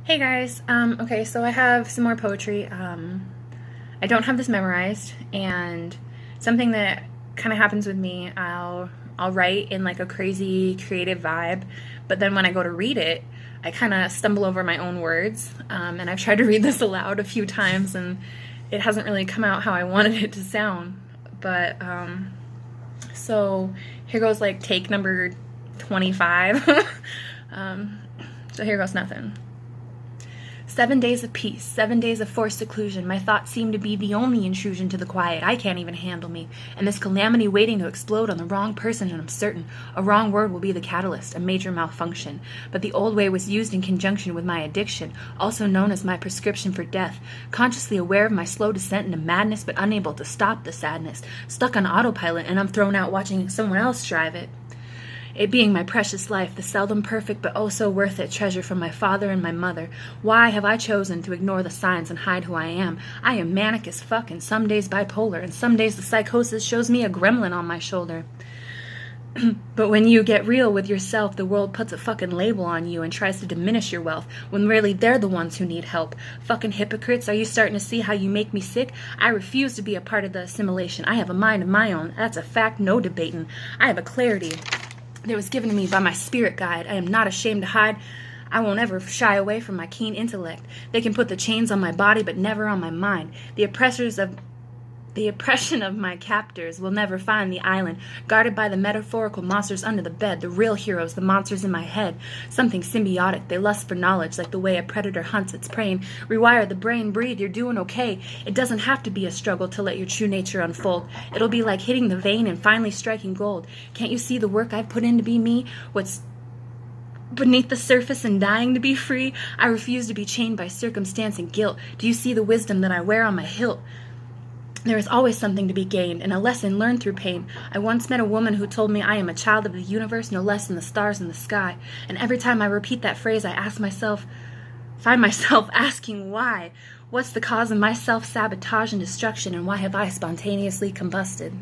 Hey guys, okay, so I have some more poetry. I don't have this memorized, and something that kind of happens with me, I'll write in like a crazy creative vibe, but then when I go to read it, I kind of stumble over my own words, and I've tried to read this aloud a few times, and it hasn't really come out how I wanted it to sound. But so here goes like take number 25. um, so here goes nothing. 7 days of peace, 7 days of forced seclusion. My thoughts seem to be the only intrusion to the quiet. I can't even handle me. And this calamity waiting to explode on the wrong person, and I'm certain a wrong word will be the catalyst, a major malfunction. But the old way was used in conjunction with my addiction, also known as my prescription for death. Consciously aware of my slow descent into madness, but unable to stop the sadness. Stuck on autopilot, and I'm thrown out watching someone else drive it. It being my precious life, the seldom perfect but oh so worth it treasure from my father and my mother. Why have I chosen to ignore the signs and hide who I am? I am manic as fuck, and some days bipolar, and some days the psychosis shows me a gremlin on my shoulder. But when you get real with yourself, the world puts a fucking label on you and tries to diminish your wealth, when really they're the ones who need help. Fucking hypocrites, are you starting to see how you make me sick? I refuse to be a part of the assimilation. I have a mind of my own. That's a fact, no debating. I have a clarity that was given to me by my spirit guide. I am not ashamed to hide. I won't ever shy away from my keen intellect. They can put the chains on my body, but never on my mind. The oppression of my captors will never find the island, guarded by the metaphorical monsters under the bed, the real heroes, the monsters in my head. Something symbiotic, they lust for knowledge, like the way a predator hunts its prey. Rewire the brain, breathe, you're doing okay. It doesn't have to be a struggle to let your true nature unfold. It'll be like hitting the vein and finally striking gold. Can't you see the work I've put in to be me? What's beneath the surface and dying to be free? I refuse to be chained by circumstance and guilt. Do you see the wisdom that I wear on my hilt? There is always something to be gained, and a lesson learned through pain. I once met a woman who told me I am a child of the universe, no less than the stars in the sky. And every time I repeat that phrase, I find myself asking why. What's the cause of my self-sabotage and destruction, and why have I spontaneously combusted?